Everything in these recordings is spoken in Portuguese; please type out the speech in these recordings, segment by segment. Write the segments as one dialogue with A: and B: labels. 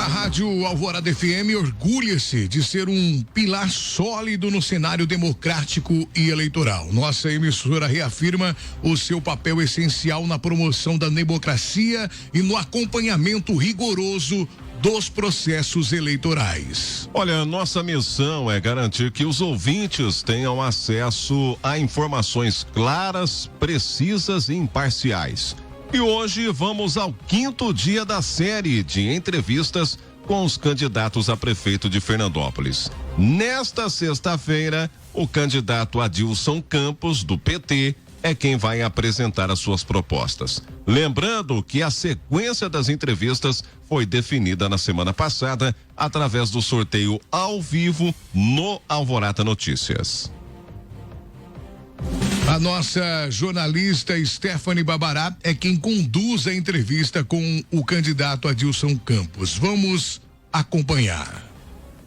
A: A Rádio Alvorada FM orgulha-se de ser um pilar sólido no cenário democrático e eleitoral. Nossa emissora reafirma o seu papel essencial na promoção da democracia e no acompanhamento rigoroso dos processos eleitorais.
B: Olha, nossa missão é garantir que os ouvintes tenham acesso a informações claras, precisas e imparciais. E hoje vamos ao 5º dia da série de entrevistas com os candidatos a prefeito de Fernandópolis. Nesta sexta-feira, o candidato Adilson Campos, do PT, é quem vai apresentar as suas propostas. Lembrando que a sequência das entrevistas foi definida na semana passada através do sorteio ao vivo no Alvorada Notícias.
A: A nossa jornalista Stephanie Babará é quem conduz a entrevista com o candidato Adilson Campos. Vamos acompanhar.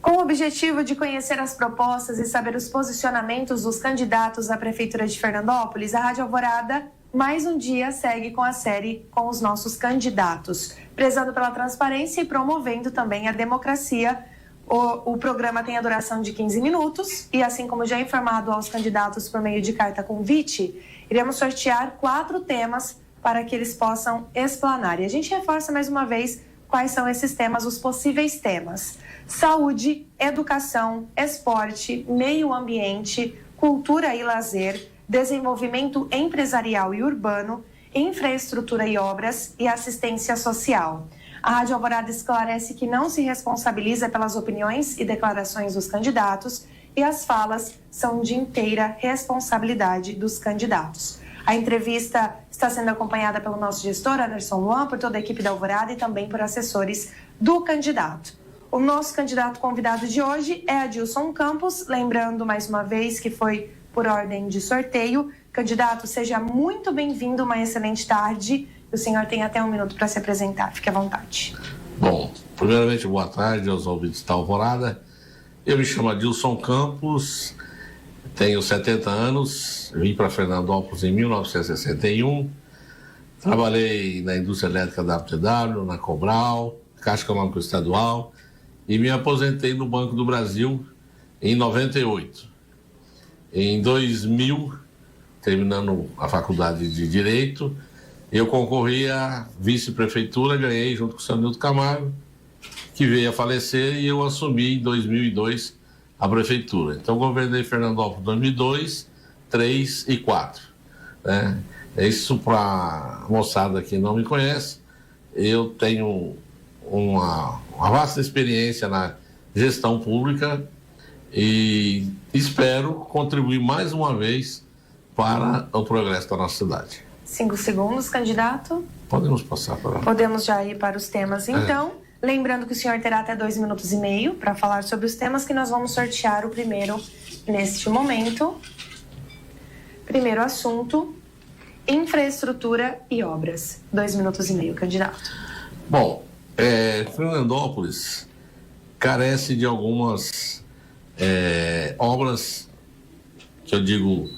C: Com o objetivo de conhecer as propostas e saber os posicionamentos dos candidatos à Prefeitura de Fernandópolis, a Rádio Alvorada, mais um dia, segue com a série com os nossos candidatos, prezando pela transparência e promovendo também a democracia. O programa tem a duração de 15 minutos e, assim como já informado aos candidatos por meio de carta convite, iremos sortear 4 temas para que eles possam explanar. E a gente reforça mais uma vez quais são esses temas, os possíveis temas: saúde, educação, esporte, meio ambiente, cultura e lazer, desenvolvimento empresarial e urbano, infraestrutura e obras e assistência social. A Rádio Alvorada esclarece que não se responsabiliza pelas opiniões e declarações dos candidatos e as falas são de inteira responsabilidade dos candidatos. A entrevista está sendo acompanhada pelo nosso gestor, Anderson Luan, por toda a equipe da Alvorada e também por assessores do candidato. O nosso candidato convidado de hoje é Adilson Campos, lembrando mais uma vez que foi por ordem de sorteio. Candidato, seja muito bem-vindo, uma excelente tarde. O senhor tem até 1 minuto para se apresentar. Fique à vontade.
D: Bom, primeiramente, boa tarde aos ouvintes da Alvorada. Eu me chamo Adilson Campos, tenho 70 anos, vim para Fernandópolis em 1961, trabalhei na indústria elétrica da APTW, na Cobral, Caixa Econômica Estadual, e me aposentei no Banco do Brasil em 98. Em 2000, terminando a faculdade de Direito, eu concorri à vice-prefeitura, ganhei junto com o senhor Nilton Camargo, que veio a falecer, e eu assumi em 2002 a prefeitura. Então, governei Fernandópolis em 2002, 2003 e 2004. Né? Isso, para a moçada que não me conhece, eu tenho uma vasta experiência na gestão pública e espero contribuir mais uma vez para o progresso da nossa cidade.
C: 5 segundos, candidato.
D: Podemos passar para lá.
C: Podemos já ir para os temas, então. Lembrando que o senhor terá até 2 minutos e meio para falar sobre os temas que nós vamos sortear o primeiro neste momento. Primeiro assunto, infraestrutura e obras. 2 minutos e meio, candidato.
D: Bom, Fernandópolis carece de algumas obras que eu digo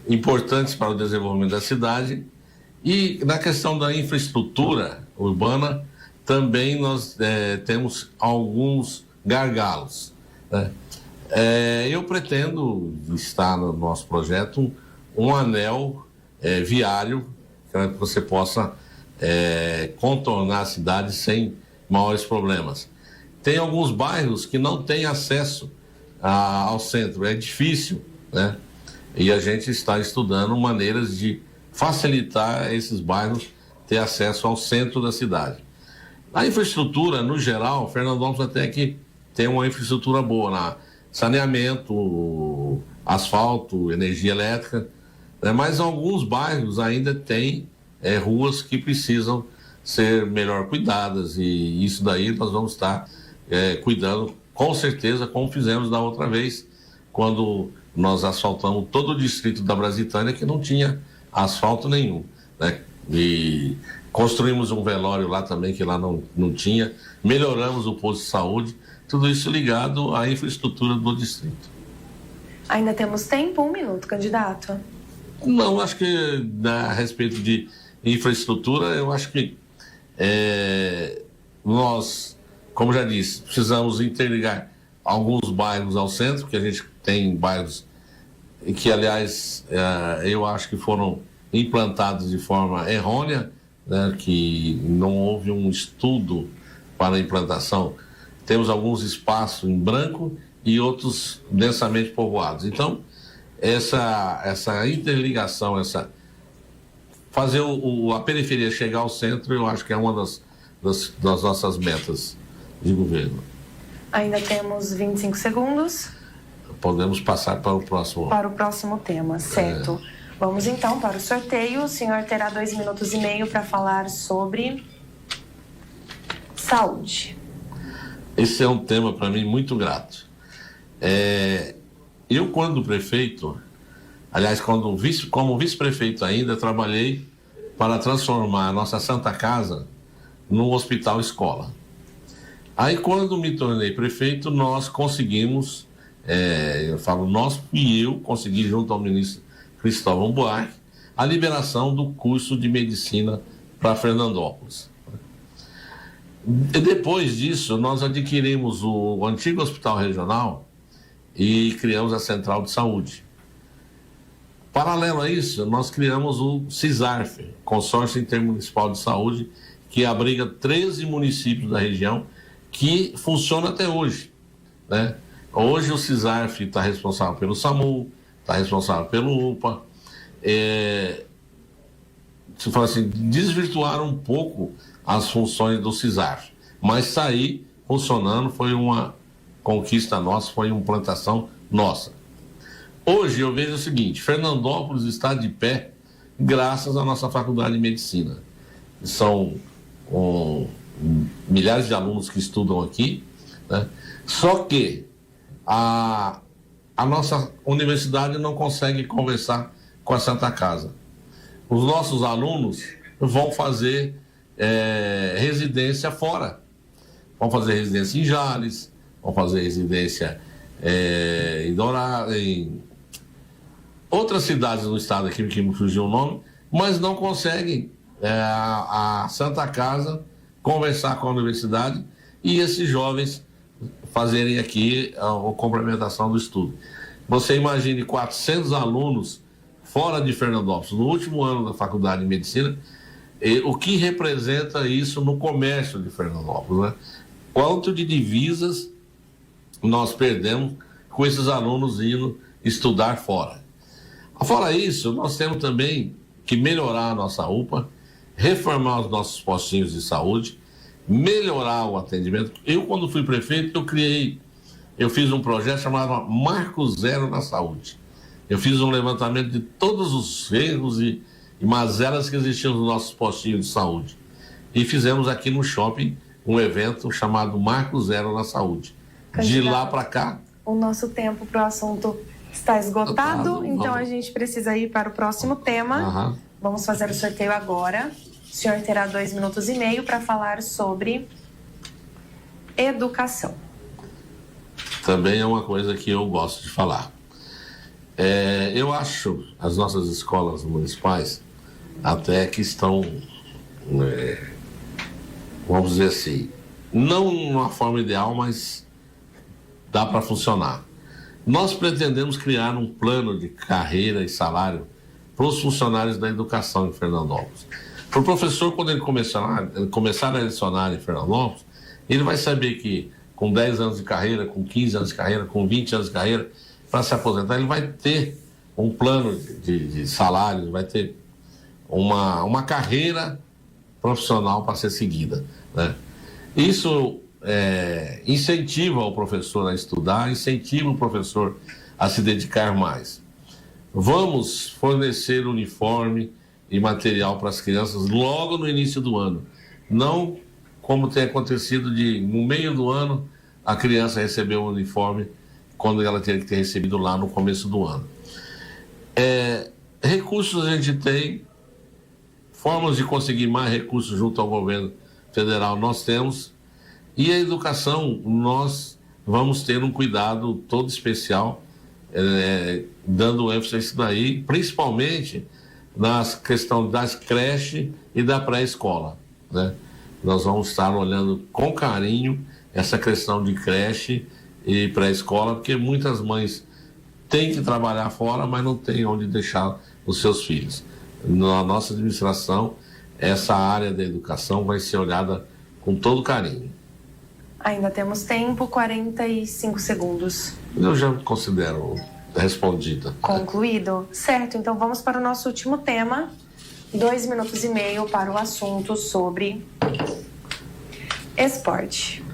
D: importantes para o desenvolvimento da cidade. E na questão da infraestrutura urbana, também nós temos alguns gargalos. Né? Eu pretendo estar no nosso projeto um anel viário para que você possa contornar a cidade sem maiores problemas. Tem alguns bairros que não têm acesso ao centro, é difícil, né? E a gente está estudando maneiras de facilitar esses bairros ter acesso ao centro da cidade. A infraestrutura, no geral, Fernandópolis até que tem uma infraestrutura boa na saneamento, asfalto, energia elétrica, né? Mas alguns bairros ainda têm ruas que precisam ser melhor cuidadas, e isso daí nós vamos estar cuidando com certeza, como fizemos da outra vez, quando nós asfaltamos todo o distrito da Brasitânia, que não tinha asfalto nenhum, né? E construímos um velório lá também, que lá não tinha, melhoramos o posto de saúde, tudo isso ligado à infraestrutura do distrito.
C: Ainda temos tempo, 1 minuto, candidato.
D: Não, acho que a respeito de infraestrutura, eu acho que nós como já disse, precisamos interligar alguns bairros ao centro, que a gente tem bairros que, aliás, eu acho que foram implantados de forma errônea, né, que não houve um estudo para a implantação. Temos alguns espaços em branco e outros densamente povoados. Então, essa interligação, fazer a periferia chegar ao centro, eu acho que é uma das nossas metas de governo.
C: Ainda temos 25 segundos.
D: Podemos passar para o próximo.
C: Para o próximo tema, certo. Vamos então para o sorteio. O senhor terá 2,5 minutos para falar sobre saúde.
D: Esse é um tema para mim muito grato. Eu, quando prefeito, aliás, como vice-prefeito ainda, trabalhei para transformar a nossa Santa Casa num hospital-escola. Aí, quando me tornei prefeito, nós conseguimos, eu falo nós e eu, consegui junto ao ministro Cristóvão Buarque, a liberação do curso de medicina para Fernandópolis. E depois disso, nós adquirimos o antigo hospital regional e criamos a Central de Saúde. Paralelo a isso, nós criamos o CISARF, Consórcio Intermunicipal de Saúde, que abriga 13 municípios da região, que funciona até hoje, né? Hoje o CISARF está responsável pelo SAMU, está responsável pelo UPA. Se fala assim, desvirtuaram um pouco as funções do CISARF, mas sair funcionando foi uma conquista nossa, foi uma implantação nossa. Hoje eu vejo o seguinte: Fernandópolis está de pé graças à nossa faculdade de medicina. São milhares de alunos que estudam aqui, né? Só que a nossa universidade não consegue conversar com a Santa Casa. Os nossos alunos vão fazer residência fora. Vão fazer residência em Jales, vão fazer residência em outras cidades do estado aqui, que me fugiu o nome, mas não conseguem a Santa Casa conversar com a universidade e esses jovens fazerem aqui a complementação do estudo. Você imagine 400 alunos fora de Fernandópolis, no último ano da faculdade de medicina, o que representa isso no comércio de Fernandópolis, né? Quanto de divisas nós perdemos com esses alunos indo estudar fora. Fora isso, nós temos também que melhorar a nossa UPA, reformar os nossos postinhos de saúde, melhorar o atendimento. Eu, quando fui prefeito, eu fiz um projeto chamado Marco Zero na Saúde. Eu fiz um levantamento de todos os erros e mazelas que existiam nos nossos postinhos de saúde. E fizemos aqui no shopping um evento chamado Marco Zero na Saúde. De lá para cá...
C: O nosso tempo para o assunto está esgotado, então a gente precisa ir para o próximo tema. Vamos fazer o sorteio agora. O senhor terá 2,5 minutos para falar sobre educação.
D: Também é uma coisa que eu gosto de falar. Eu acho as nossas escolas municipais até que estão, vamos dizer assim, não numa forma ideal, mas dá para funcionar. Nós pretendemos criar um plano de carreira e salário para os funcionários da educação em Fernandópolis. Para o professor, quando ele começar a lecionar em Fernandópolis, ele vai saber que com 10 anos de carreira, com 15 anos de carreira, com 20 anos de carreira, para se aposentar, ele vai ter um plano de salário, vai ter uma carreira profissional para ser seguida, né? Isso incentiva o professor a estudar, incentiva o professor a se dedicar mais. Vamos fornecer uniforme e material para as crianças logo no início do ano. Não como tem acontecido no meio do ano, a criança recebeu o uniforme quando ela teria que ter recebido lá no começo do ano. Recursos a gente tem, formas de conseguir mais recursos junto ao governo federal nós temos, e a educação nós vamos ter um cuidado todo especial, dando ênfase a isso daí, principalmente na questão das creches e da pré-escola, né? nós vamos estar olhando com carinho essa questão de creche e pré-escola, porque muitas mães têm que trabalhar fora, mas não têm onde deixar os seus filhos. Na nossa administração, essa área da educação vai ser olhada com todo carinho.
C: Ainda temos tempo, 45 segundos.
D: Eu já considero respondida.
C: Concluído? Certo, então vamos para o nosso último tema. 2,5 minutos para o assunto sobre esporte.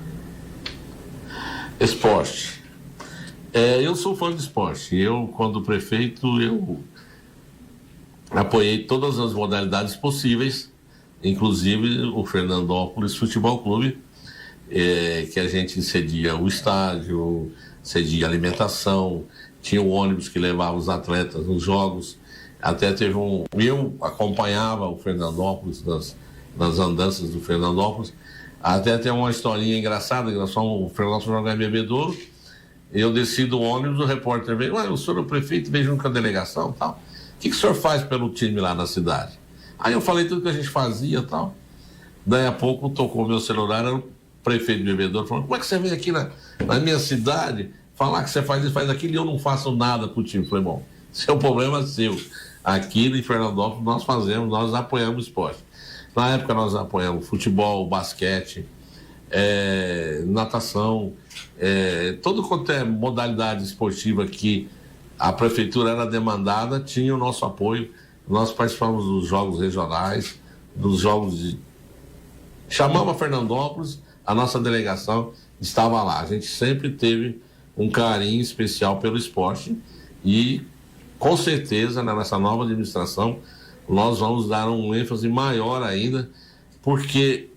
D: Esporte. Eu sou fã de esporte. Eu, quando prefeito, eu apoiei todas as modalidades possíveis, inclusive o Fernandópolis Futebol Clube, que a gente cedia o estádio, cedia alimentação, tinha o ônibus que levava os atletas nos jogos. Até teve eu acompanhava o Fernandópolis nas andanças do Fernandópolis. Até tem uma historinha engraçada, que nós fomos, o Fernandópolis jogar em Bebedouro. Eu desci do ônibus, o repórter veio: o senhor é o prefeito, veio junto com a delegação e tal. O que o senhor faz pelo time lá na cidade? Aí eu falei tudo que a gente fazia e tal. Daí a pouco tocou o meu celular, era o prefeito de Bebedouro, falando: como é que você vem aqui na minha cidade falar que você faz isso, faz aquilo, e eu não faço nada pro time? Eu falei: bom, seu problema seu. Aqui em Fernandópolis nós apoiamos o esporte. Na época nós apoiamos futebol, basquete, natação, todo quanto é modalidade esportiva que a prefeitura era demandada, tinha o nosso apoio. Nós participamos dos jogos regionais, dos jogos de... Chamava Fernandópolis, a nossa delegação estava lá. A gente sempre teve um carinho especial pelo esporte e, com certeza, nessa nova administração, nós vamos dar um ênfase maior ainda, porque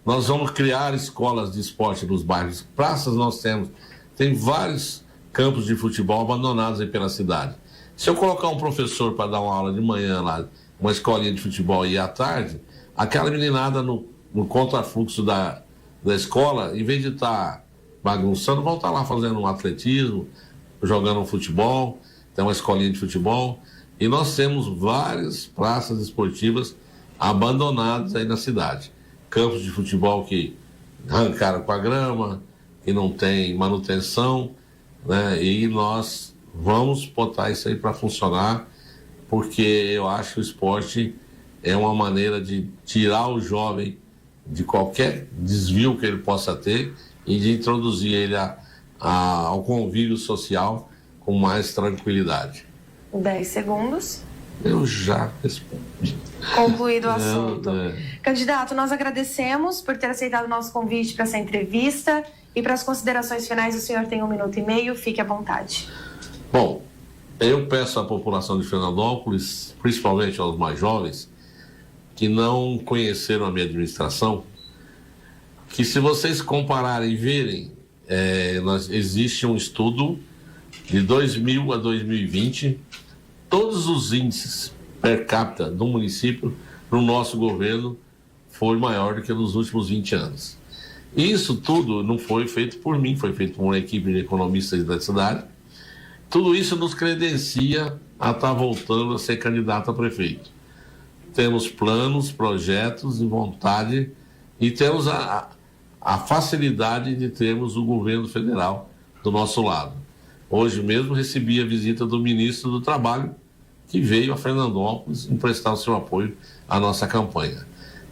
D: nós vamos criar escolas de esporte nos bairros. Praças nós temos, tem vários campos de futebol abandonados aí pela cidade. Se eu colocar um professor para dar uma aula de manhã lá, uma escolinha de futebol, e à tarde, aquela meninada no contrafluxo da escola, em vez de estar bagunçando, vão estar lá fazendo um atletismo, jogando um futebol, tem uma escolinha de futebol, e nós temos várias praças esportivas abandonadas aí na cidade. Campos de futebol que arrancaram com a grama, que não tem manutenção, né? E nós vamos botar isso aí para funcionar, porque eu acho que o esporte é uma maneira de tirar o jovem de qualquer desvio que ele possa ter e de introduzir ele ao convívio social com mais tranquilidade.
C: 10 segundos.
D: Eu já respondi.
C: Concluído o assunto. Candidato, nós agradecemos por ter aceitado o nosso convite para essa entrevista, e para as considerações finais o senhor tem 1,5 minutos, fique à vontade.
D: Bom, eu peço à população de Fernandópolis, principalmente aos mais jovens, que não conheceram a minha administração, que se vocês compararem e verem, existe um estudo de 2000 a 2020, todos os índices per capita do município, no nosso governo, foi maior do que nos últimos 20 anos. E isso tudo não foi feito por mim, foi feito por uma equipe de economistas da cidade. Tudo isso nos credencia a estar voltando a ser candidato a prefeito. Temos planos, projetos e vontade, e temos a facilidade de termos o governo federal do nosso lado. Hoje mesmo recebi a visita do ministro do Trabalho, que veio a Fernandópolis emprestar o seu apoio à nossa campanha.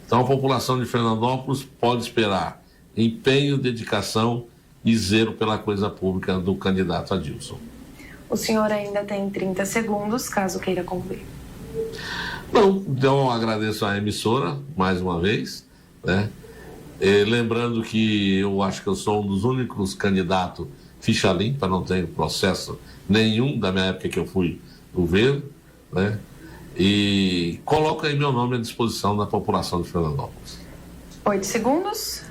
D: Então a população de Fernandópolis pode esperar empenho, dedicação e zelo pela coisa pública do candidato Adilson.
C: O senhor ainda tem 30 segundos, caso queira concluir.
D: Não, então eu agradeço à emissora, mais uma vez, né? Lembrando que eu acho que eu sou um dos únicos candidatos ficha limpa, não tenho processo nenhum da minha época que eu fui governo, né? E coloco aí meu nome à disposição da população de Fernandópolis.
C: 8 segundos.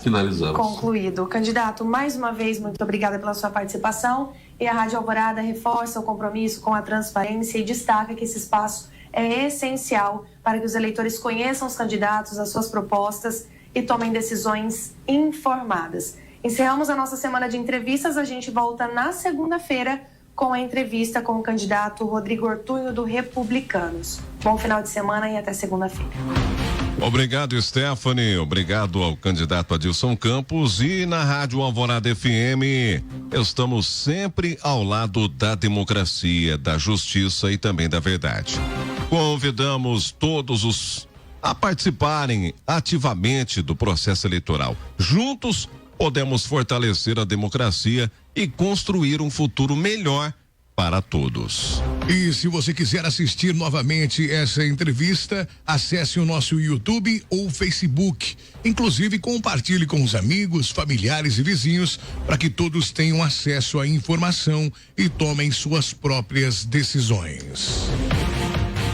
D: Finalizamos.
C: Concluído. Candidato, mais uma vez, muito obrigada pela sua participação, e a Rádio Alvorada reforça o compromisso com a transparência e destaca que esse espaço é essencial para que os eleitores conheçam os candidatos, as suas propostas e tomem decisões informadas. Encerramos a nossa semana de entrevistas. A gente volta na segunda-feira com a entrevista com o candidato Rodrigo Ortunho, do Republicanos. Bom final de semana e até segunda-feira.
B: Obrigado, Stephanie. Obrigado ao candidato Adilson Campos. E na Rádio Alvorada FM, estamos sempre ao lado da democracia, da justiça e também da verdade. Convidamos todos a participarem ativamente do processo eleitoral. Juntos, podemos fortalecer a democracia e construir um futuro melhor para todos.
A: E se você quiser assistir novamente essa entrevista, acesse o nosso YouTube ou Facebook. Inclusive, compartilhe com os amigos, familiares e vizinhos para que todos tenham acesso à informação e tomem suas próprias decisões.